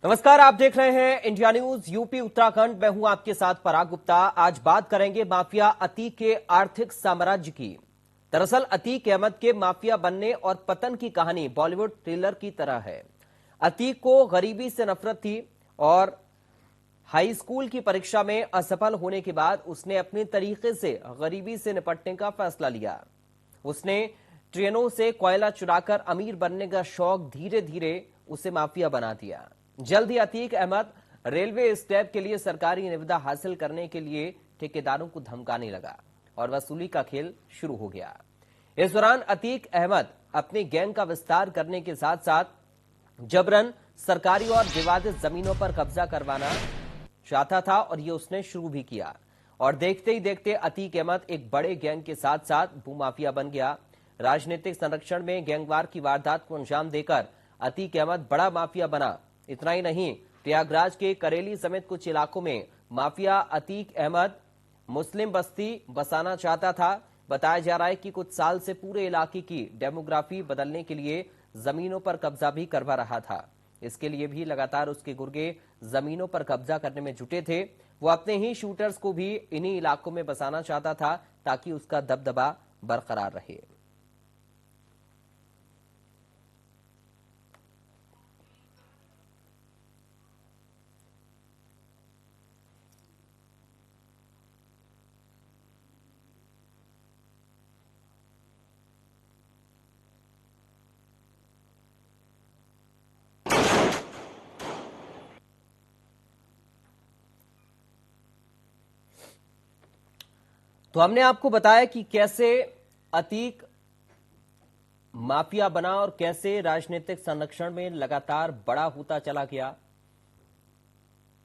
नमस्कार, आप देख रहे हैं इंडिया न्यूज यूपी उत्तराखंड। मैं हूं आपके साथ पराग गुप्ता। आज बात करेंगे माफिया अतीक के आर्थिक साम्राज्य की। दरअसल अतीक अहमद के माफिया बनने और पतन की कहानी बॉलीवुड थ्रिलर की तरह है। अतीक को गरीबी से नफरत थी और हाई स्कूल की परीक्षा में असफल होने के बाद उसने अपने तरीके से गरीबी से निपटने का फैसला लिया। उसने ट्रेनों से कोयला चुराकर अमीर बनने का शौक धीरे धीरे उसे माफिया बना दिया। जल्द ही अतीक अहमद रेलवे स्टैप के लिए सरकारी निविदा हासिल करने के लिए ठेकेदारों को धमकाने लगा और वसूली का खेल शुरू हो गया। इस दौरान अतीक अहमद अपने गैंग का विस्तार करने के साथ साथ जबरन सरकारी और विवादित जमीनों पर कब्जा करवाना चाहता था और ये उसने शुरू भी किया। और देखते ही देखते अतीक अहमद एक बड़े गैंग के साथ साथ भूमाफिया बन गया। राजनीतिक संरक्षण में गैंगवार की वारदात को अंजाम देकर अतीक अहमद बड़ा माफिया बना। इतना ही नहीं, प्रयागराज के करेली समेत कुछ इलाकों में माफिया अतीक अहमद मुस्लिम बस्ती बसाना चाहता था। बताया जा रहा है कि कुछ साल से पूरे इलाके की डेमोग्राफी बदलने के लिए जमीनों पर कब्जा भी करवा रहा था। इसके लिए भी लगातार उसके गुर्गे जमीनों पर कब्जा करने में जुटे थे। वो अपने ही शूटर्स को भी इन्हीं इलाकों में बसाना चाहता था ताकि उसका दबदबा बरकरार रहे। तो हमने आपको बताया कि कैसे अतीक माफिया बना और कैसे राजनीतिक संरक्षण में लगातार बड़ा होता चला गया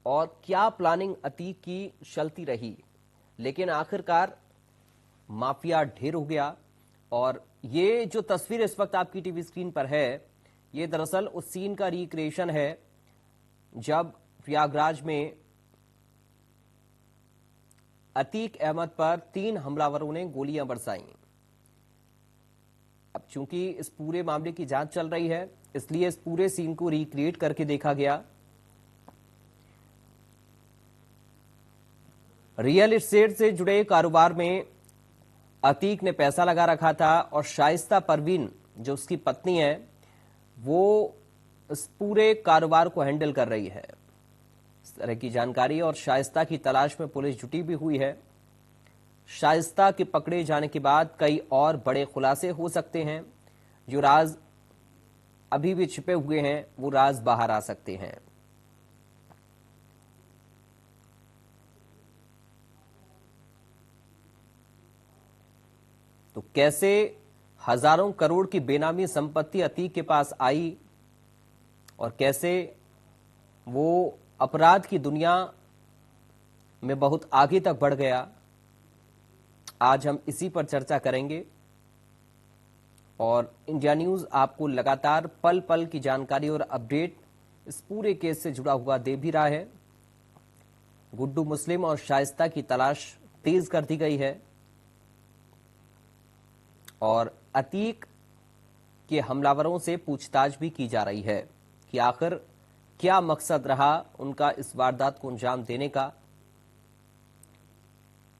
और क्या प्लानिंग अतीक की चलती रही। लेकिन आखिरकार माफिया ढेर हो गया। और ये जो तस्वीर इस वक्त आपकी टीवी स्क्रीन पर है, ये दरअसल उस सीन का रिक्रिएशन है जब प्रयागराज में अतीक अहमद पर 3 हमलावरों ने गोलियां बरसाई। अब चूंकि इस पूरे मामले की जांच चल रही है, इसलिए इस पूरे सीन को रिक्रिएट करके देखा गया। रियल एस्टेट से जुड़े कारोबार में अतीक ने पैसा लगा रखा था और शाइस्ता परवीन जो उसकी पत्नी है, वो इस पूरे कारोबार को हैंडल कर रही है। इस तरह की जानकारी और शाइस्ता की तलाश में पुलिस जुटी भी हुई है। शाइस्ता के पकड़े जाने के बाद कई और बड़े खुलासे हो सकते हैं। जो राज अभी भी छिपे हुए हैं वो राज बाहर आ सकते हैं। तो कैसे हजारों करोड़ की बेनामी संपत्ति अतीक के पास आई और कैसे वो अपराध की दुनिया में बहुत आगे तक बढ़ गया, आज हम इसी पर चर्चा करेंगे। और इंडिया न्यूज आपको लगातार पल पल की जानकारी और अपडेट इस पूरे केस से जुड़ा हुआ दे भी रहा है। गुड्डू मुस्लिम और शाइस्ता की तलाश तेज कर दी गई है और अतीक के हमलावरों से पूछताछ भी की जा रही है कि आखिर क्या मकसद रहा उनका इस वारदात को अंजाम देने का।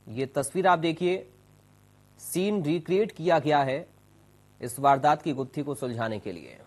ये तस्वीर आप देखिए, सीन रिक्रिएट किया गया है इस वारदात की गुत्थी को सुलझाने के लिए।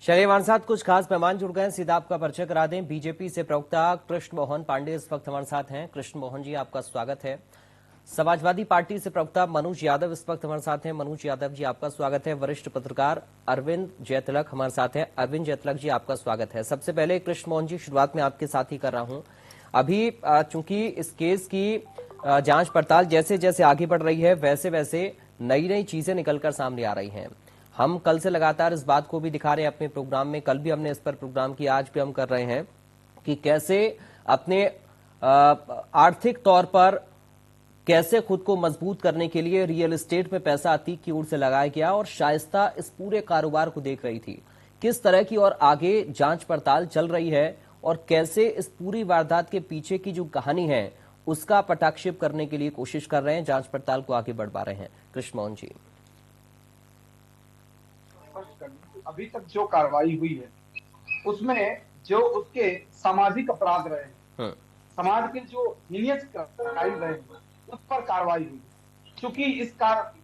चलिए हमारे साथ कुछ खास मेहमान जुड़ गए हैं, सीधा आपका परिचय करा दें। बीजेपी से प्रवक्ता कृष्ण मोहन पांडे इस वक्त हमारे साथ हैं। कृष्ण मोहन जी, आपका स्वागत है। समाजवादी पार्टी से प्रवक्ता मनोज यादव इस वक्त हमारे साथ हैं। मनोज यादव जी, आपका स्वागत है। वरिष्ठ पत्रकार अरविंद जयतिलक हमारे साथ हैं। अरविंद जयतिलक जी, आपका स्वागत है। सबसे पहले कृष्ण मोहन जी, शुरुआत में आपके साथ ही कर रहा हूं। अभी चूंकि इस केस की जांच पड़ताल जैसे जैसे आगे बढ़ रही है, वैसे वैसे नई नई चीजें निकलकर सामने आ रही हैं। हम कल से लगातार इस बात को भी दिखा रहे हैं अपने प्रोग्राम में, कल भी हमने इस पर प्रोग्राम किया, आज भी हम कर रहे हैं कि कैसे अपने आर्थिक तौर पर कैसे खुद को मजबूत करने के लिए रियल एस्टेट में पैसा अतीक की ओर से लगाया गया और शाइस्ता इस पूरे कारोबार को देख रही थी। किस तरह की और आगे जांच पड़ताल चल रही है और कैसे इस पूरी वारदात के पीछे की जो कहानी है उसका पटाक्षेप करने के लिए कोशिश कर रहे हैं, जांच पड़ताल को आगे बढ़ा रहे हैं। कृष्ण मोहन जी, अभी तक जो कार्रवाई हुई है उसमें जो उसके सामाजिक अपराध रहे, समाज के जो हीनियस क्राइम रहे, उस पर कार्रवाई हुई। क्योंकि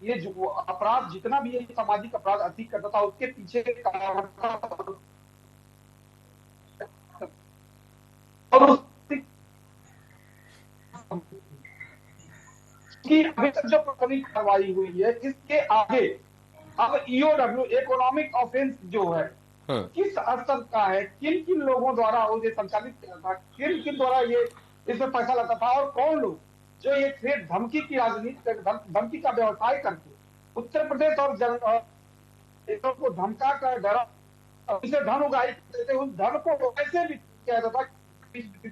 ये जो अपराध जितना भी ये सामाजिक अपराध अतीक करता था, उसके पीछे और कि अभी तक जो कभी कार्रवाई हुई है, इसके आगे अब ईओडब्ल्यू इकोनॉमिक ऑफेंस जो है किस स्तर का है, किन किन लोगों द्वारा उसे संचालित किया था, किन किन द्वारा ये इसमें पैसा लगता था और कौन लोग जो ये फिर धमकी की राजनीति, धमकी का व्यवसाय करके उत्तर प्रदेश और को धमका कर डरा उसे धन उगाही करते थे, उस धन को कैसे भी किया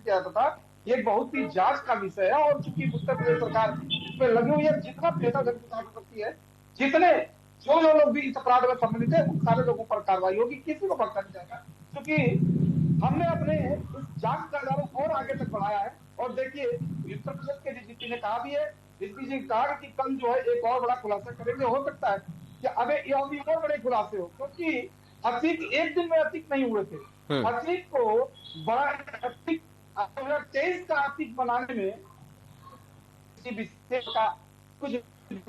जाता था, ये बहुत ही जांच का विषय है। और चूंकि उत्तर प्रदेश सरकार इस पर लगी हुई है, जितना पैसा सकती है, जितने जो लोग भी इस अपराध में सम्मिलित है, उन सारे लोगों पर कार्रवाई होगी, किसी को बख्शा नहीं जाएगा। क्योंकि हमने अपने इस जांच का आधार और आगे तक बढ़ाया है। और देखिए, उत्तर प्रदेश के डीजीपी ने कहा भी है, डीजीपी जी कहा कि कल जो है एक और बड़ा खुलासा करेंगे। हो सकता है कि अबे ये और बड़े खुलासे हो, क्योंकि अतीक एक दिन में अतीक नहीं हुए थे। अतीक को बड़ा अतीक 2023 का अतीक बनाने में किसी विशेष का, कुछ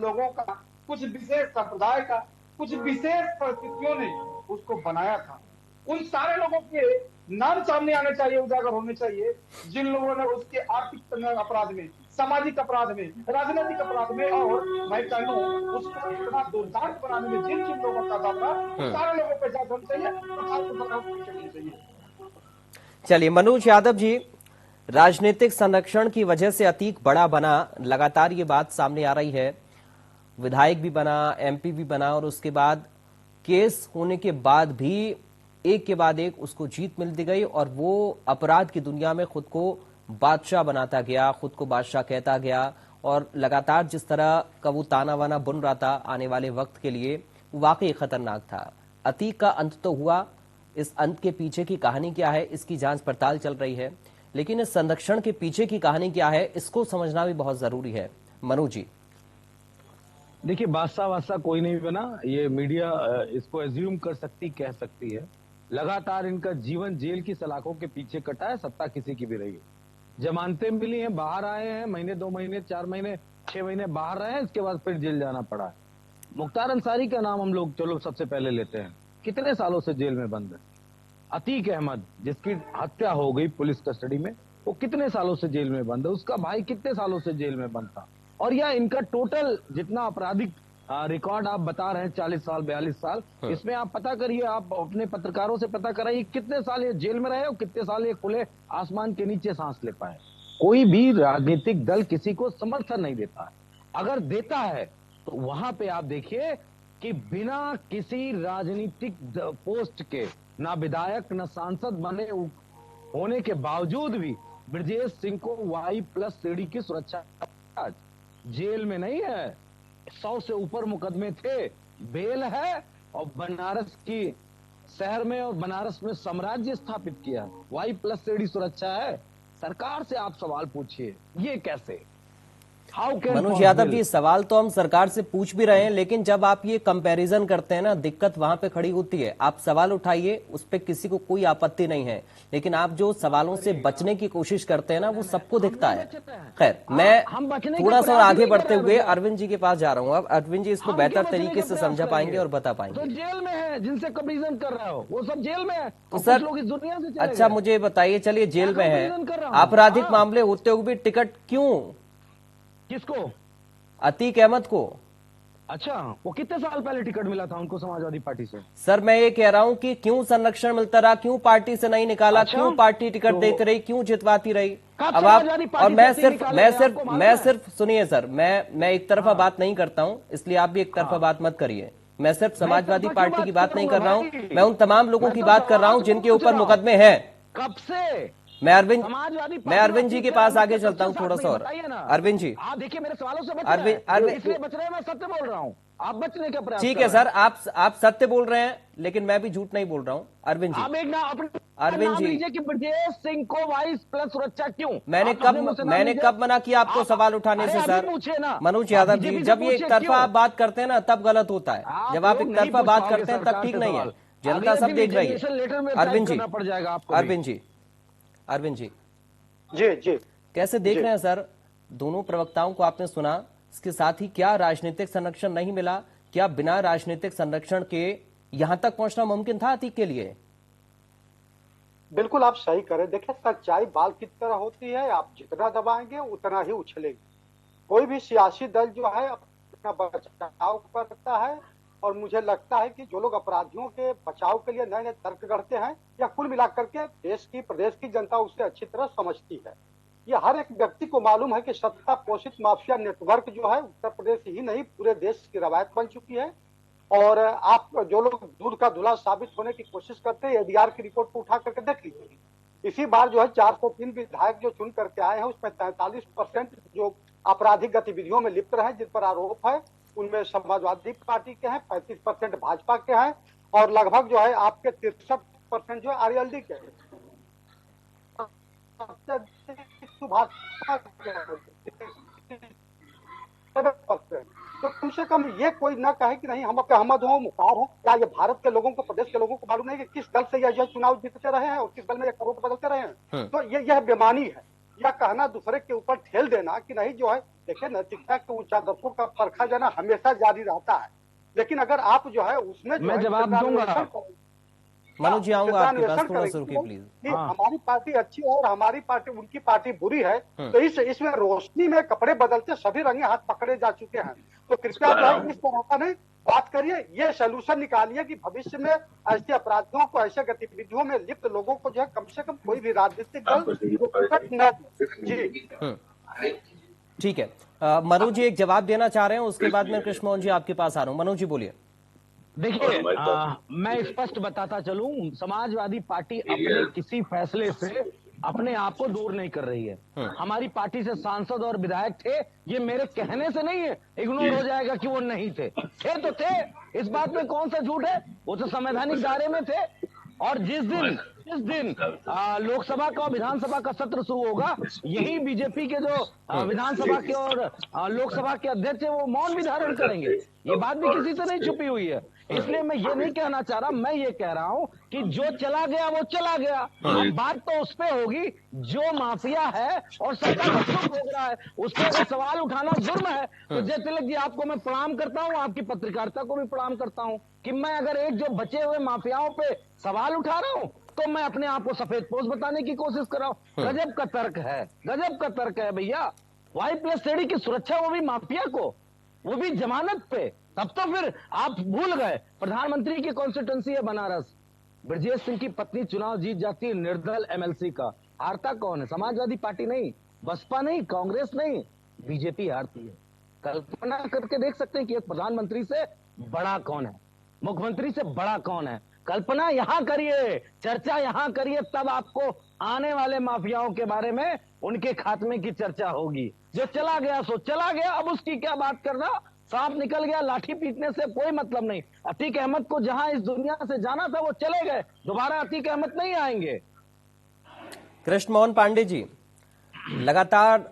लोगों का, कुछ विशेष संप्रदाय का, कुछ विशेष परिस्थितियों ने उसको बनाया था। उन सारे लोगों के नाम सामने आने चाहिए, उजागर होने चाहिए, जिन लोगों ने उसके आर्थिक अपराध में, सामाजिक अपराध में, राजनीतिक अपराध में और मैं कहूँ उसको इतना दुर्दांत बनाने में जिन जिन लोगों का था, उन सारे लोगों पर जांच होनी चाहिए, करनी चाहिए। चलिए मनोज यादव जी, राजनीतिक संरक्षण की वजह से अतीक बड़ा बना, लगातार ये बात सामने आ रही है। विधायक भी बना, एमपी भी बना और उसके बाद केस होने के बाद भी एक के बाद एक उसको जीत मिलती गई और वो अपराध की दुनिया में खुद को बादशाह बनाता गया, खुद को बादशाह कहता गया और लगातार जिस तरह का वो ताना वाना बुन रहा था आने वाले वक्त के लिए, वो वाकई खतरनाक था। अतीक का अंत तो हुआ, इस अंत के पीछे की कहानी क्या है इसकी जांच पड़ताल चल रही है, लेकिन इस संरक्षण के पीछे की कहानी क्या है इसको समझना भी बहुत जरूरी है। मनोज जी, देखिए, बादशाह वादशाह कोई नहीं बना, ये मीडिया इसको एज्यूम कर सकती, कह सकती है। लगातार इनका जीवन जेल की सलाखों के पीछे कटा है, सत्ता किसी की भी रही। जमानतें मिली हैं, बाहर आए हैं, महीने 2 महीने 4 महीने 6 महीने बाहर रहे हैं, इसके बाद फिर जेल जाना पड़ा है। मुख्तार अंसारी का नाम हम लोग चलो सबसे पहले लेते हैं, कितने सालों से जेल में बंद है। अतीक अहमद, जिसकी हत्या हो गई पुलिस कस्टडी में, वो कितने सालों से जेल में बंद है। उसका भाई कितने सालों से जेल में बंद था। और यह इनका टोटल जितना आपराधिक रिकॉर्ड आप बता रहे हैं, 40 साल 42 साल, इसमें आप पता करिए, आप अपने पत्रकारों से पता कराइए कितने साल ये जेल में रहे और कितने साल ये खुले आसमान के नीचे सांस ले पाए। कोई भी राजनीतिक दल किसी को समर्थन नहीं देता है, अगर देता है तो वहां पे आप देखिए कि बिना किसी राजनीतिक पोस्ट के, ना विधायक न सांसद बने होने के बावजूद भी ब्रजेश सिंह को Y+CD की सुरक्षा, जेल में नहीं है, 100 से ऊपर मुकदमे थे, बेल है और बनारस की शहर में और बनारस में साम्राज्य स्थापित किया, Y+CD सुरक्षा है। सरकार से आप सवाल पूछिए, ये कैसे? हाउ कैन मनोज यादव जी, सवाल तो हम सरकार से पूछ भी रहे हैं, लेकिन जब आप ये कंपैरिजन करते हैं ना, दिक्कत वहां पे खड़ी होती है। आप सवाल उठाइए, उस पर किसी को कोई आपत्ति नहीं है, लेकिन आप जो सवालों से बचने की कोशिश करते हैं ना, वो सबको दिखता है। खैर, मैं थोड़ा सा आगे बढ़ते हुए अरविंद जी के पास जा रहा हूँ। अब अरविंद जी इसको बेहतर तरीके से समझा पाएंगे और बता पाएंगे। तो जेल में है, जिनसे कंपैरिजन कर रहे हो वो सब जेल में है, तो सर लोग इस दुनिया से अच्छा मुझे बताइए, चलिए जेल में है, आपराधिक मामले होते हुए भी टिकट क्यों? किसको? अतीक अहमद को। अच्छा, वो कितने साल पहले टिकट मिला था उनको समाजवादी पार्टी से? सर मैं ये कह रहा हूं कि क्यों संरक्षण मिलता रहा, क्यों पार्टी से नहीं निकाला, क्यों पार्टी टिकट देती रही, क्यों जितवाती रही? अब आप और मैं सिर्फ सुनिए सर, मैं एक तरफा बात नहीं करता हूं, इसलिए आप भी एक तरफा बात मत करिए। मैं सिर्फ समाजवादी पार्टी की बात नहीं कर रहा हूं, मैं उन तमाम लोगों की बात कर रहा हूं जिनके ऊपर मुकदमे हैं। कब से? मैं अरविंद जी के पास आगे चलता हूं थोड़ा सा और। अरविंद जी, आप देखिए मेरे सवालों से बच रहे हैं, इसलिए बच रहे हैं, मैं सत्य बोल रहा हूं, आप बचने का प्रयास ठीक है सर, आप सत्य बोल रहे हैं, लेकिन मैं भी झूठ नहीं बोल रहा हूं। अरविंद जी, अरविंद जी कि ब्रजेश सिंह को वाइस प्लस सुरक्षा क्यों? मैंने कब मना किया आपको सवाल उठाने से सर? मनोज यादव जी, जब ये एक तरफा आप बात करते हैं ना, तब गलत होता है। जब आप एक तरफा बात करते हैं तब ठीक नहीं है, जनता सब देख रही है। अरविंद जी, अरविंद जी जी कैसे देख रहे हैं सर? दोनों प्रवक्ताओं को आपने सुना, इसके साथ ही क्या राजनीतिक संरक्षण नहीं मिला? क्या बिना राजनीतिक संरक्षण के यहां तक पहुंचना मुमकिन था अतीक के लिए? बिल्कुल आप सही करें। देखिए, सच्चाई बाल की तरह होती है, आप जितना दबाएंगे उतना ही उछलेगी। कोई भी सियासी दल जो है अपना बचाव करता है, और मुझे लगता है कि जो लोग अपराधियों के बचाव के लिए नए नए तर्क गढ़ते हैं, या कुल मिलाकर के देश की प्रदेश की जनता उसे अच्छी तरह समझती है। ये हर एक व्यक्ति को मालूम है कि सत्ता पोषित माफिया नेटवर्क जो है उत्तर प्रदेश ही नहीं पूरे देश की रवायत बन चुकी है। और आप जो लोग दूध का धुला साबित होने की कोशिश करते हैं, एडीआर की रिपोर्ट को उठा करके देख लीजिए। इसी बार जो है 403 विधायक जो चुन करके आए हैं, उसमें 43% जो आपराधिक गतिविधियों में लिप्त रहे जिन पर आरोप है, उनमें समाजवादी पार्टी के हैं, 35% भाजपा के हैं, और लगभग जो है आपके 63% जो है आरएलडी के हैं। तो कम से कम ये कोई ना कहे कि नहीं हम अहमद हो, मुख्तार हो। क्या ये भारत के लोगों को, प्रदेश के लोगों को मालूम नहीं कि किस दल से यह चुनाव जीतते रहे हैं और किस दल में ये करोड़ बदलते रहे हैं? तो यह बेमानी है। यह कहना दूसरे के ऊपर ठेल देना कि नहीं जो है, देखिए नैतिकता के ऊंचा दर्शों का परखा जाना हमेशा जारी रहता है, लेकिन अगर आप जो है उसमें मैं जवाब दूंगा। मनोज जी आऊंगा आपके पास, थोड़ा सा रुकिए प्लीज। हमारी पार्टी अच्छी है और हमारी पार्टी उनकी पार्टी बुरी है, तो इसमें रोशनी में कपड़े बदलते सभी रंगे हाथ पकड़े जा चुके हैं। तो कृपया इस तरह का नहीं बात करिए, ये सोल्यूशन निकालिए कि भविष्य में ऐसे अपराधियों को, ऐसे गतिविधियों में लिप्त लोगों को जो है कम से कम कोई भी राजनीतिक दल न जी। ठीक है, मनोज जी एक जवाब देना चाह रहे हैं, उसके बाद मैं कृष्ण मोहन जी आपके पास आ रहा हूं। मनोज जी बोलिए। देखिए, मैं स्पष्ट बताता चलूं, समाजवादी पार्टी अपने किसी फैसले से अपने आप को दूर नहीं कर रही है। हमारी पार्टी से सांसद और विधायक थे, ये मेरे कहने से नहीं है, इग्नोर हो जाएगा कि वो नहीं थे। तो थे, इस बात में कौन सा झूठ है? वो तो संवैधानिक दायरे में थे। और जिस दिन लोकसभा का और विधानसभा का सत्र शुरू होगा, यही बीजेपी के जो विधानसभा के और लोकसभा के अध्यक्ष है, वो मौन भी धारण करेंगे। ये बात भी किसी से नहीं छुपी हुई है। इसलिए मैं ये नहीं कहना चाह रहा, मैं ये कह रहा हूं कि जो चला गया वो चला गया। अब बात तो उस पे होगी जो माफिया है और सत्ता को क्यों भोग रहा है, उस पर अगर सवाल उठाना जुर्म है तो जय तिलक जी आपको मैं प्रणाम करता हूं, आपकी पत्रकारिता को भी प्रणाम करता हूं कि मैं अगर एक जो बचे हुए माफियाओं पे सवाल उठा रहा हूं तो मैं अपने आप को सफेद पोस्ट बताने की कोशिश कर रहा हूं। गजब का तर्क है, गजब का तर्क है भैया। Y+3 की सुरक्षा, वो भी माफिया को, वो भी जमानत पे। तब तो फिर आप भूल गए, प्रधानमंत्री की कॉन्स्टिट्यूंसी है बनारस, ब्रजेश सिंह की पत्नी चुनाव जीत जाती है निर्दल एमएलसी का। हारता कौन है? समाजवादी पार्टी नहीं, बसपा नहीं, कांग्रेस नहीं, बीजेपी हारती है। कल्पना करके देख सकते हैं कि एक प्रधानमंत्री से बड़ा कौन है, मुख्यमंत्री से बड़ा कौन है। कल्पना यहां करिए, चर्चा यहां करिए, तब आपको आने वाले माफियाओं के बारे में, उनके खात्मे की चर्चा होगी। जो चला गया सो चला गया, अब उसकी क्या बात करना। सांप निकल गया, लाठी पीटने से कोई मतलब नहीं। अतीक अहमद को जहां इस दुनिया से जाना था वो चले गए, दोबारा अतीक अहमद नहीं आएंगे। कृष्ण मोहन पांडे जी, लगातार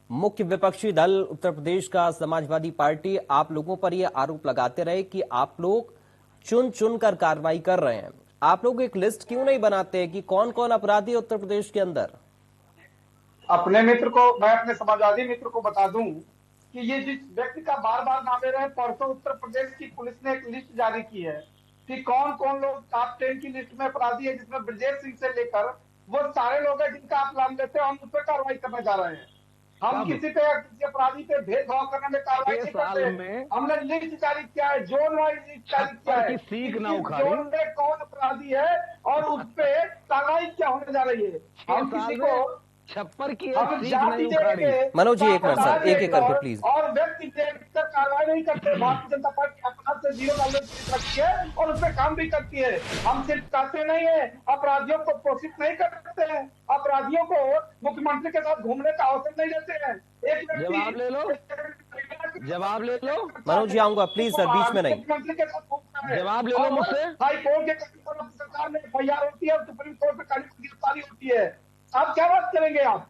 मुख्य विपक्षी दल उत्तर प्रदेश का समाजवादी पार्टी आप लोगों पर यह आरोप लगाते रहे कि आप लोग चुन चुन कर कार्रवाई कर रहे हैं। आप लोग एक लिस्ट क्यों नहीं बनाते हैं कि कौन कौन अपराधी है उत्तर प्रदेश के अंदर? अपने मित्र को, मैं अपने समाजवादी मित्र को बता दूं कि ये जिस व्यक्ति का बार बार नाम ले रहे हैं, परसों उत्तर प्रदेश की पुलिस ने एक लिस्ट जारी की है कि कौन कौन लोग टॉप 10 की लिस्ट में अपराधी है, जिसमें ब्रजेश सिंह से लेकर वो सारे लोग हैं जिनका आप नाम लेते हैं। हम उस पर कार्रवाई करने जा रहे हैं। हम किसी पे किसी अपराधी पे भेदभाव करने में कार्रवाई नहीं करते। हमने लिस्ट जारी किया है, जोन वाइज लिस्ट जारी किया है, सीख ना जोन में कौन अपराधी है और उस पे कार्रवाई क्या होने जा रही है। हम किसी को छप्पर की मनोज जी एक मिनट सर, एक करके प्लीज। और व्यक्ति कार्रवाई नहीं करते। भारतीय जनता पार्टी अपराध से जीरो टॉलरेंस रखती है और उस पर काम भी करती है। हम सिर्फ कहते नहीं है, अपराधियों को प्रोत्साहित नहीं करते हैं, अपराधियों को मुख्यमंत्री के साथ घूमने का अवसर नहीं देते हैं। एक जवाब ले लो, जवाब ले लो। मनोज जी आऊंगा प्लीज सर, बीच में नहीं। मुख्यमंत्री के साथ घूमता है, जवाब ले लो मुझसे। हाई कोर्ट के सरकार में FIR होती है और सुप्रीम कोर्ट में गिरफ्तारी होती है। आप क्या बात करेंगे? आप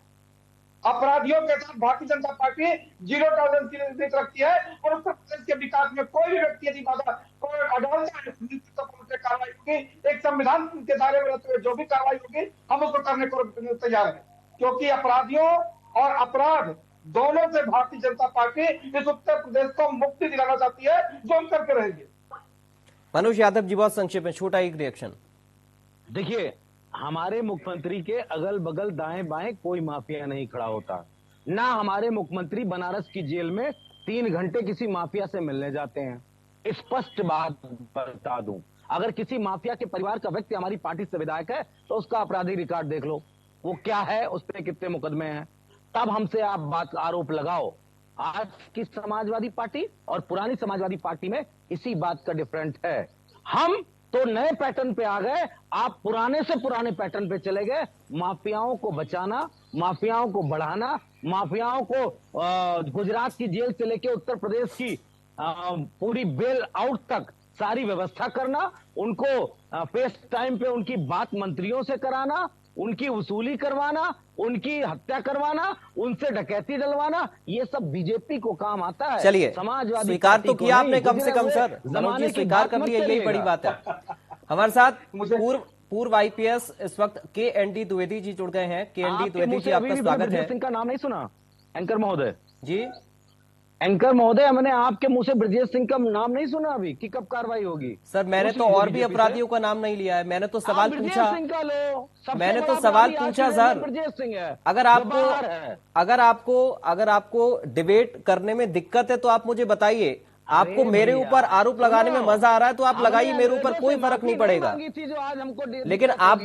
अपराधियों के साथ Bharatiya Janata party zero tolerance की नीति रखती है और उत्तर प्रदेश के विकास में कोई भी व्यक्ति यदि बाधा कोई अडालता है तो कार्रवाई होगी। एक संविधान के दायरे में रहते हुए जो भी कार्रवाई होगी हम उसको करने को तैयार हैं, क्योंकि अपराधियों और अपराध दोनों से भारतीय जनता पार्टी इस उत्तर प्रदेश को मुक्ति दिलाना चाहती है, जो हम करके रहेंगे। मनोज यादव जी बहुत संक्षेप में छोटा एक रिएक्शन। देखिए, हमारे मुख्यमंत्री के अगल बगल दाएं बाएं कोई माफिया नहीं खड़ा होता। ना हमारे मुख्यमंत्री बनारस की जेल में 3 घंटे किसी माफिया से मिलने जाते हैं। स्पष्ट बात बता दूं, अगर किसी माफिया के परिवार का व्यक्ति हमारी पार्टी से विधायक है तो उसका आपराधिक रिकॉर्ड देख लो, वो क्या है, उस पर कितने मुकदमे हैं, तब हमसे आप बात आरोप लगाओ। आज की समाजवादी पार्टी और पुरानी समाजवादी पार्टी में इसी बात का डिफरेंट है। हम तो नए पैटर्न पे आ गए, आप पुराने से पुराने पैटर्न पे चले गए। माफियाओं को बचाना, माफियाओं को बढ़ाना, माफियाओं को गुजरात की जेल से लेके उत्तर प्रदेश की पूरी बेल आउट तक सारी व्यवस्था करना, उनको फेस टाइम पे उनकी बात मंत्रियों से कराना, उनकी वसूली करवाना, उनकी हत्या करवाना, उनसे डकैती डलवाना, ये सब बीजेपी को काम आता है। चलिए, समाजवादी स्वीकार तो किया आपने कम से कम सर, मनोज जी स्वीकार कर लिया, यही बड़ी बात है। हमारे साथ पूर्व IPS इस वक्त KND द्विवेदी जी जुड़ गए हैं। KND द्विवेदी जी आपका स्वागत है। सिंह का नाम नहीं सुना एंकर महोदय जी? एंकर महोदय, हमने आपके मुंह से ब्रजेश सिंह का नाम नहीं सुना अभी कि कब कार्रवाई होगी। सर मैंने तो और भी अपराधियों का नाम नहीं लिया है, मैंने तो सवाल पूछा। सिंह का लो, मैंने तो सवाल पूछा सर। ब्रजेश सिंह है। अगर आपको डिबेट करने में दिक्कत है तो आप मुझे बताइए। आपको मेरे ऊपर आरोप लगाने में मजा आ रहा है तो आप लगाइए, मेरे ऊपर कोई फर्क नहीं पड़ेगा। लेकिन आप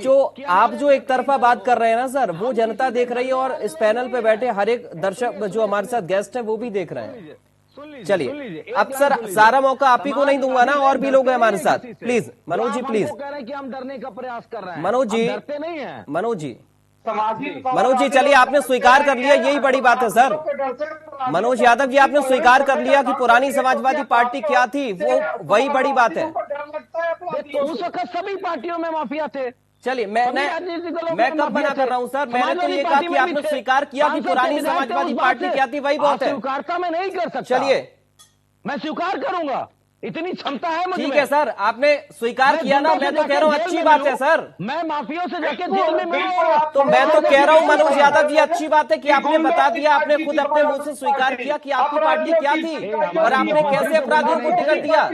जो एक तरफा बात कर रहे हैं ना सर, वो जनता देख रही है और इस पैनल पे बैठे हर एक दर्शक जो हमारे साथ गेस्ट है वो भी देख रहे हैं। चलिए, अब सर सारा मौका आप ही को नहीं दूंगा ना, और भी लोग हैं हमारे साथ। Please Manoj ji, please. कह रहे हैं कि हम डरने का प्रयास कर रहे हैं। मनोज जी, डरते नहीं है। मनोज जी चलिए, आपने स्वीकार कर लिया, यही बड़ी बात है सर। मनोज यादव जी, आपने स्वीकार कर लिया कि पुरानी समाजवादी पार्टी क्या थी, वो वही बड़ी बात है। तो उस वक्त सभी पार्टियों में माफिया थे। चलिए, मैं कब मना कर रहा हूं सर? मैंने तो ये कहा कि आपने स्वीकार किया कि पुरानी समाजवादी पार्टी क्या थी, वही बहुत है। स्वीकारता मैं नहीं कर सकता। चलिए, मैं स्वीकार करूंगा, इतनी क्षमता है मुझे। ठीक है सर, आपने स्वीकार किया ना, मैं तो कह रहा हूँ अच्छी बात है सर। मैं माफियों से जाके जेल में मिलूं, तो मैं तो कह रहा हूँ मनोज यादव जी, अच्छी बात है कि आपने बता दिया, आपने खुद अपने मुंह से स्वीकार किया कि आपकी पार्टी क्या थी और आपने कैसे अपराधियों को टिकट दिया।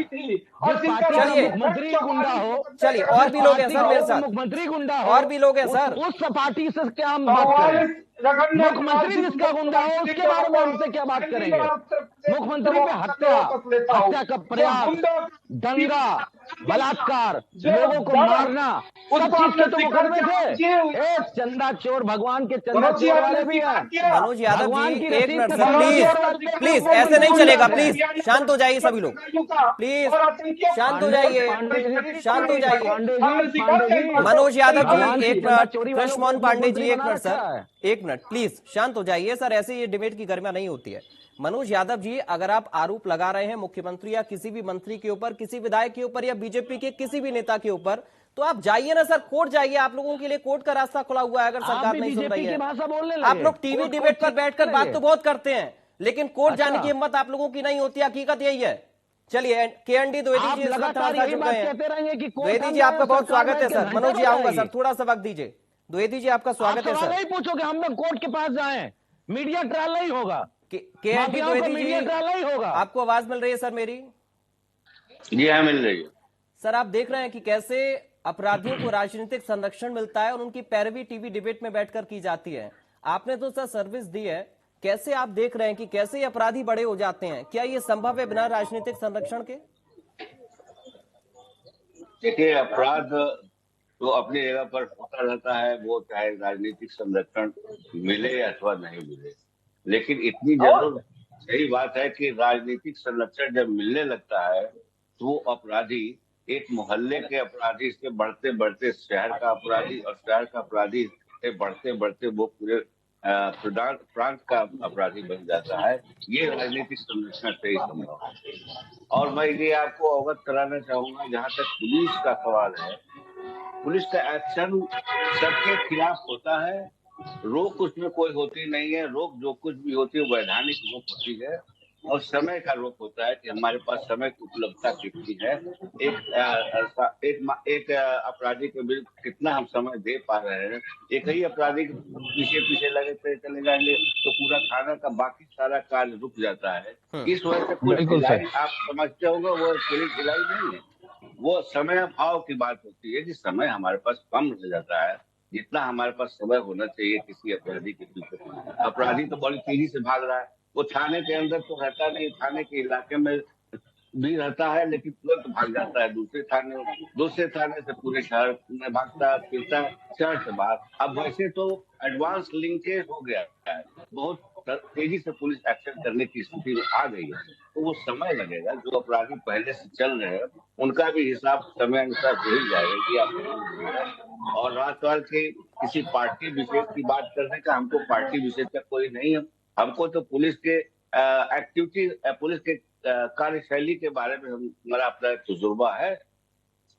चलिए, मुख्यमंत्री गुंडा हो। चलिए, और भी लोग हैं सर मेरे साथ, मुख्यमंत्री गुंडा हो, और भी लोग हैं सर। उस पार्टी से क्या हम बात करें? मुख्यमंत्री जिसका गुंडा हो उसके बारे में हमसे क्या बात करेंगे? मुख्यमंत्री पे हत्या का प्रयास, दंगा, बलात्कार, लोगों को मारना, सब चीज के तो मुकदमे थे। चंदा चोर, भगवान के चंदा चोर वाले भी हैं। मनोज यादव जी एक मिनट सर, प्लीज प्लीज, ऐसे नहीं चलेगा। प्लीज शांत हो जाइए सभी लोग, प्लीज शांत हो जाइए, शांत हो जाइए। मनोज यादव जी एक मिनट, कृष्णमोहन पांडे जी एक मिनट सर, एक मिनट प्लीज शांत हो जाइए सर, ऐसे ये डिबेट की गरिमा नहीं होती है। मनोज यादव जी, अगर आप आरोप लगा रहे हैं मुख्यमंत्री या किसी भी मंत्री के ऊपर, किसी विधायक के ऊपर या बीजेपी के किसी भी नेता के ऊपर, तो आप जाइए ना सर, कोर्ट जाइए, आप लोगों के लिए कोर्ट का रास्ता खुला हुआ है अगर सरकार नहीं सुन रही है। भाषा बोलने आप लोग टीवी डिबेट पर बैठकर बात तो बहुत करते हैं, लेकिन कोर्ट जाने की हिम्मत आप लोगों की नहीं होती, हकीकत यही है। चलिए के.एन.डी. द्विवेदी जी द्विवेदी जी आपका बहुत स्वागत है सर। मनोज जी आऊंगा सर, थोड़ा सा वक्त दीजिए। द्विवेदी जी आपका स्वागत है सर। नहीं पूछो कि हम लोग कोर्ट के पास जाएं, मीडिया ट्रायल नहीं होगा, के.एन.डी. द्विवेदी जी ट्रायल नहीं होगा। आपको आवाज मिल रही है सर मेरी? जी हाँ, मिल रही है सर। आप देख रहे हैं कि कैसे अपराधियों को राजनीतिक संरक्षण मिलता है और उनकी पैरवी टीवी डिबेट में बैठकर की जाती है। आपने तो सर सर्विस दी है, कैसे आप देख रहे हैं कि कैसे अपराधी बड़े हो जाते हैं? क्या ये संभव है बिना राजनीतिक संरक्षण के? देखिए, अपराध तो अपनी जगह पर होता रहता है, वो चाहे राजनीतिक संरक्षण मिले अथवा नहीं मिले, लेकिन इतनी जरूर सही बात है कि राजनीतिक संरक्षण जब मिलने लगता है तो वो अपराधी एक मोहल्ले के अपराधी से बढ़ते बढ़ते शहर का अपराधी, और शहर का अपराधी से बढ़ते बढ़ते वो पूरे प्रांत का अपराधी बन जाता है। ये राजनीतिक संरक्षण से ही संभव है। और मैं ये आपको अवगत कराना चाहूंगा, जहाँ तक पुलिस का सवाल है, पुलिस का एक्शन सबके खिलाफ होता है, रोक उसमें कोई होती नहीं है। रोक जो कुछ भी होती है वैधानिक रोक होती है, और समय का रोक होता है कि हमारे पास समय की उपलब्धता कितनी है, एक अपराधी के विरुद्ध कितना हम समय दे पा रहे हैं। एक ही अपराधी के पीछे पीछे लगे चले जाएंगे तो पूरा थाना का बाकी सारा कार्य रुक जाता है। इस वजह से कुछ ढिलाई आप समझते होंगे, वो पुलिस ढिलाई नहीं है, वो समय भाव की बात होती है। जिस समय हमारे पास कम रह जाता है, जितना हमारे पास समय होना चाहिए किसी अपराधी के पीछे, अपराधी तो बड़ी तेजी से भाग रहा है। वो थाने के अंदर तो रहता नहीं, थाने के इलाके में भी रहता है, लेकिन तुरंत भाग जाता है दूसरे थाने से पूरे शहर में भागता फिरता है, शहर से बाहर। अब वैसे तो एडवांस लिंकेज हो गया है, बहुत तेजी से पुलिस एक्शन करने की स्थिति में आ गई है, तो वो समय लगेगा। जो अपराधी पहले से चल रहे हैं उनका भी हिसाब समय अनुसार हो ही जाएगा। और राजपाल के किसी पार्टी विशेष की बात करने का, हमको पार्टी विशेष का कोई नहीं है। हमको तो पुलिस के एक्टिविटी, पुलिस के कार्यशैली के बारे में हमारा अपना तजुर्बा है,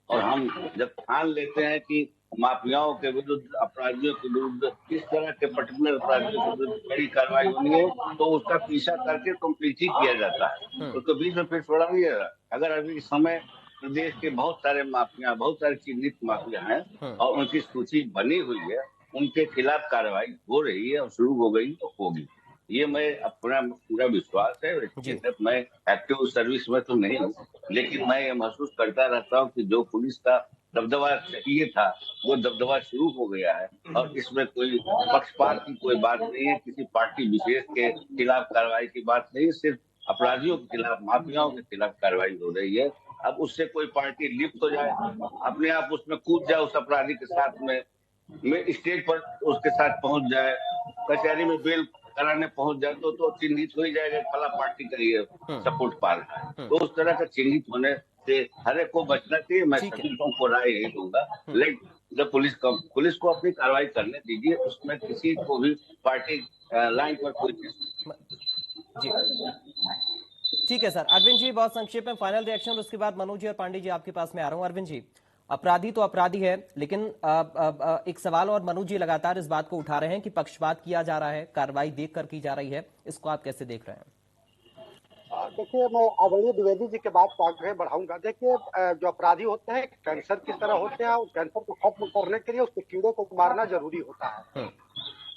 और हम जब ठान लेते हैं कि माफियाओं के विरुद्ध, अपराधियों के विरुद्ध, इस तरह के पर्टिकुलर अपराधियों के विरुद्ध कड़ी कार्रवाई होनी है, तो उसका पीछा करके कंप्लीट ही किया जाता है, उसको बीच में फिर छोड़ा नहीं जाता। अगर अभी इस समय प्रदेश के बहुत सारे माफिया, बहुत सारे चिन्हित माफिया हैं और उनकी सूची बनी हुई है, उनके खिलाफ कार्रवाई हो रही है और शुरू हो गई तो होगी, ये मैं अपना पूरा विश्वास है। मैं एक्टिव सर्विस में तो नहीं हूँ, लेकिन मैं ये महसूस करता रहता हूँ कि जो पुलिस का दबदबा चाहिए था वो दबदबा शुरू हो गया है, और इसमें कोई पक्षपात की कोई बात नहीं है, किसी पार्टी विशेष के खिलाफ कार्रवाई की बात नहीं, सिर्फ अपराधियों के खिलाफ, माफियाओं के खिलाफ कार्रवाई हो रही है। अब उससे कोई पार्टी लिप्त हो जाए, अपने आप उसमें कूद जाए, उस अपराधी के साथ में स्टेज पर उसके साथ पहुंच जाए, कचहरी में बेल कराने पहुंच जाए, तो चिन्हित हो ही जाएगा, फला पार्टी का ये सपोर्ट पा रहा है। तो उस तरह का चिन्हित होने से हर एक को बचना चाहिए। मैं सभी लोगों को राय यही दूंगा, लेकिन जब पुलिस को अपनी कार्रवाई करने दीजिए, उसमें किसी को भी पार्टी लाइन पर कोई जी ठीक है सर। अरविंद जी बहुत संक्षेप में फाइनल रिएक्शन, उसके बाद मनोज जी और पांडे जी आपके पास में आ रहा हूं। अरविंद जी, अपराधी तो अपराधी है, लेकिन एक सवाल और मनोज जी लगातार इस बात को उठा रहे हैं कि पक्षपात किया जा रहा है, कार्रवाई देखकर की जा रही है, इसको आप कैसे देख रहे हैं? देखिए, मैं आदरणीय द्विवेदी जी के बात को आगे बढ़ाऊंगा। देखिए, जो अपराधी होते हैं कैंसर की तरह होते हैं, और कैंसर को खत्म करने के लिए उसके कीड़े को मारना जरूरी होता है।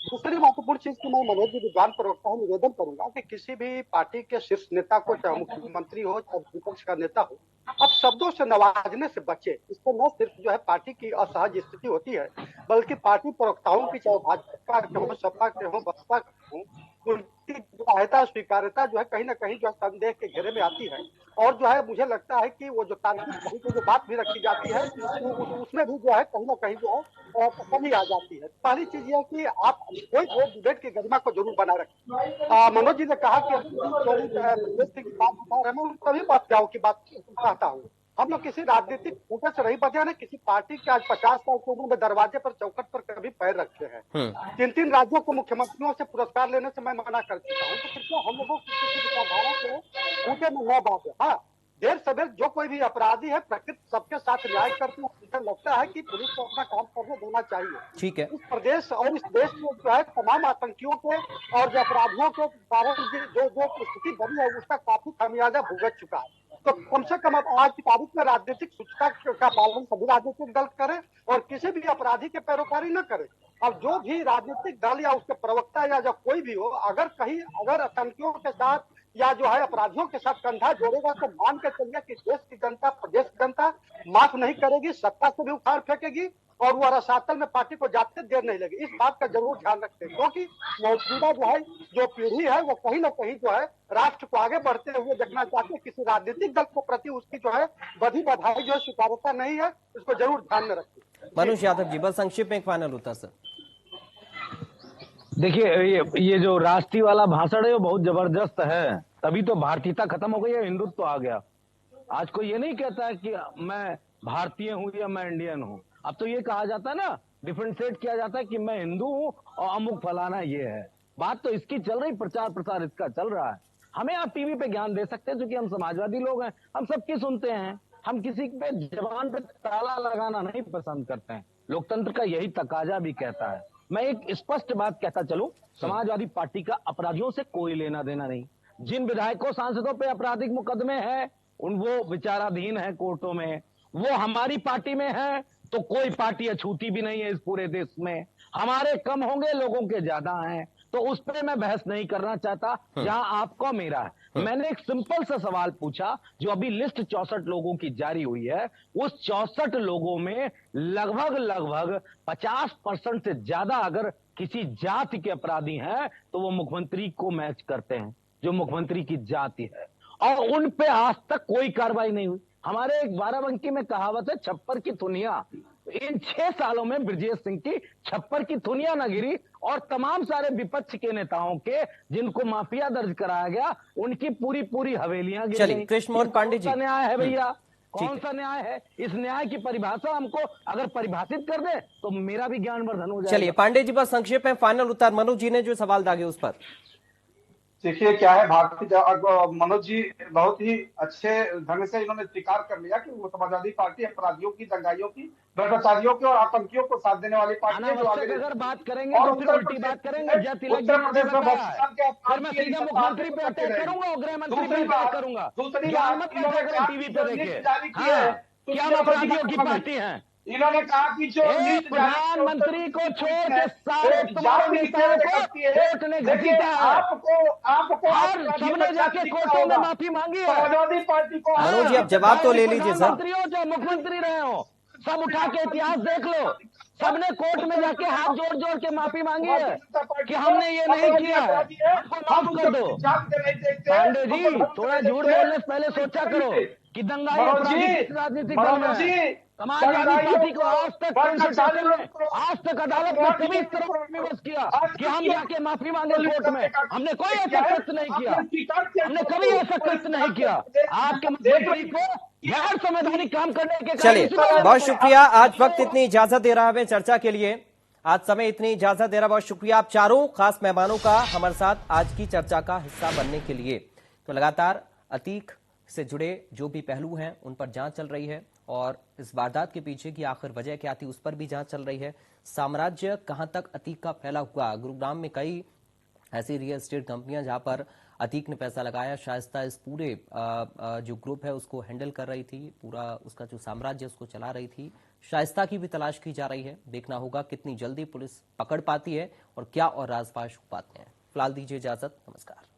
दूसरी महत्वपूर्ण चीज की मैं मनोज जी विद्वान प्रवक्ता हूँ, निवेदन करूंगा कि किसी भी पार्टी के शीर्ष नेता को, चाहे मुख्यमंत्री हो चाहे विपक्ष का नेता हो, अब शब्दों से नवाजने से बचे। इससे न सिर्फ जो है पार्टी की असहज स्थिति होती है, बल्कि पार्टी प्रवक्ताओं की, चाहे भाजपा के हो, सपा के हो, बसपा के हो, उनकी सहायता स्वीकार्यता जो है कहीं ना कहीं जो है संदेह के घेरे में आती है। और जो है मुझे लगता है कि वो जो तार्किक जो बात भी रखी जाती है, उसमें भी जो है कहीं ना कहीं जो है कमी आ जाती है। पहली चीज यह कि आप कोई डिबेट की गरिमा को जरूर बना रखें। मनोज जी ने कहा कि मैं सभी बातों की बात कहता हूँ। हम लोग किसी राजनीतिक फूटे से नहीं बचे हैं, किसी पार्टी के आज 50 साल की उम्र में दरवाजे पर, चौखट पर कभी पैर रखे हैं। 3-3 राज्यों के मुख्यमंत्रियों से पुरस्कार लेने से मैं मना कर चुका हूँ। तो कृपया हम लोगों की किसी विचारधारा के फूटे में न बांटे। हाँ, देर सवेर जो कोई भी अपराधी है प्रकृति सबके साथ न्याय करती है। मुझे लगता है कि पुलिस को अपना काम करने देना चाहिए। ठीक है। इस प्रदेश और इस देश में जो है तमाम आतंकियों के और जो अपराधियों के कारण जो स्थिति बनी है उसका काफी खामियाजा भुगत चुका है। तो कम से कम आज की तारीख में राजनीतिक सूचना का पालन सभी राजनीतिक दल करें और किसी भी अपराधी के पैरोकारी न करें। अब जो भी राजनीतिक दल या उसके प्रवक्ता या जो कोई भी हो, अगर आतंकियों के साथ या जो है अपराधियों के साथ कंधा जोड़ेगा तो मान के चलिए कि देश की जनता, प्रदेश की जनता माफ नहीं करेगी, सत्ता से भी उखाड़ फेंकेगी और वो रसातल में पार्टी को जाते देर नहीं लगी। इस बात का जरूर ध्यान रखते हैं क्योंकि मौजूदा जो है जो पीढ़ी है वो कहीं ना कहीं जो है राष्ट्र को आगे बढ़ते हुए देखना चाहते हैं। किसी राजनीतिक दल को प्रति उसकी जो है बधाई जो है स्वीकार्यता नहीं है, इसको जरूर ध्यान में रखिए। मनोज यादव जी, बस संक्षिप्त में एक फाइनल उत्तर सर। देखिए ये जो राष्ट्रीय वाला भाषण है वो बहुत जबरदस्त है, तभी तो भारतीयता खत्म हो गई है, हिंदुत्व आ गया। आज कोई ये नहीं कहता है कि मैं भारतीय हूं या मैं इंडियन हूं। अब तो ये कहा जाता है ना, डिफरेंशिएट किया जाता है कि मैं हिंदू हूं और अमुक फलाना ये है। बात तो इसकी चल रही, प्रचार प्रसार इसका चल रहा है। हमें आप टीवी पे ज्ञान दे सकते हैं क्योंकि हम समाजवादी लोग हैं, हम सबकी सुनते हैं। हम किसी पे जबान पे ताला लगाना नहीं पसंद करते हैं। लोकतंत्र का यही तकाजा भी कहता है। मैं एक स्पष्ट बात कहता चलूं, समाजवादी पार्टी का अपराधियों से कोई लेना देना नहीं। जिन विधायकों सांसदों पे आपराधिक मुकदमे हैं वो विचाराधीन है कोर्टों में, वो हमारी पार्टी में है तो कोई पार्टी अछूती भी नहीं है इस पूरे देश में। हमारे कम होंगे, लोगों के ज्यादा हैं, तो उस पर मैं बहस नहीं करना चाहता जहां आपको मेरा है। मैंने एक सिंपल सा सवाल पूछा, जो अभी लिस्ट 64 लोगों की जारी हुई है, उस 64 लोगों में लगभग 50% से ज्यादा अगर किसी जाति के अपराधी हैं तो वो मुख्यमंत्री को मैच करते हैं, जो मुख्यमंत्री की जाति है, और उन पे आज तक कोई कार्रवाई नहीं हुई। हमारे एक बाराबंकी में कहावत है, छप्पर की थुनिया। इन 6 सालों में ब्रजेश सिंह की छप्पर की थुनिया न गिरी और तमाम सारे विपक्ष के नेताओं के जिनको माफिया दर्ज कराया गया उनकी पूरी हवेलियां गिर गई। कृष्ण मोहन पांडे जी, न्याय है भैया? कौन सा न्याय है? इस न्याय की परिभाषा हमको अगर परिभाषित कर दे तो मेरा भी ज्ञानवर्धन हो जाएगा। चलिए पांडे जी, बस संक्षेप में फाइनल उत्तर मनोज जी ने जो सवाल दागे उस पर। देखिए क्या है, मनोज जी बहुत ही अच्छे ढंग से इन्होंने स्वीकार कर लिया कि वो समाजवादी पार्टी अपराधियों की, दंगाइयों की, भ्रष्टाचारियों की और आतंकियों को साथ देने वाली पार्टी है। जो आगे अगर बात करेंगे तो फिर उल्टी बात करेंगे। उत्तर प्रदेश में भ्रष्टाचार के मैं सीधा मुख्यमंत्री पे अटैक करूंगा, गृह मंत्री पे अटैक करूंगा। दूसरी बात, टीवी पे देखिए क्या अपराधियों की पार्टी है। इन्होंने कहा कि जो प्रधानमंत्री को छोड़ के सारे तुम्हारे नेताओं को कोर्ट ने घसीटा है। आपको सबने जाके कोर्टों में माफी मांगी है। समाजवादी पार्टी को मनोज जी, अब जवाब तो ले लीजिए सर। मंत्री हो चाहे मुख्यमंत्री रहे हो, सब उठा के इतिहास देख लो, सबने कोर्ट में जाके हाथ जोड़ के माफी मांगी है कि हमने ये नहीं किया है, हमको माफ कर दो। पांडे जी, थोड़ा झूठ बोलने से पहले सोचा करो कि दंगाई राजनीतिक दल में समाजवादी पार्टी को आज तक अदालत में कभी इस तरह विवश किया कि हम जाके माफी मांगे कोर्ट में। हमने कोई ऐसा कृत्य नहीं किया, हमने कभी ऐसा कृत्य नहीं किया। आपके मंत्री को गैर संवैधानिक काम करने के। चलिए बहुत शुक्रिया, आज वक्त इतनी इजाजत दे रहा है चर्चा के लिए, आज समय इतनी इजाजत दे रहा है। बहुत शुक्रिया आप चारों खास मेहमानों का हमारे साथ आज की चर्चा का हिस्सा बनने के लिए। तो लगातार अतीक से जुड़े जो भी पहलू हैं उन पर जांच चल रही है और इस वारदात के पीछे की आखिर वजह क्या थी उस पर भी जांच चल रही है। साम्राज्य कहां तक अतीक का फैला हुआ, गुरुग्राम में कई ऐसी रियल एस्टेट कंपनियां जहां पर अतीक ने पैसा लगाया, शाइस्ता इस पूरे जो ग्रुप है उसको हैंडल कर रही थी, पूरा उसका जो साम्राज्य उसको चला रही थी। शाइस्ता की भी तलाश की जा रही है, देखना होगा कितनी जल्दी पुलिस पकड़ पाती है और क्या और राजपाश हो पाते हैं। फिलहाल दीजिए इजाजत, नमस्कार।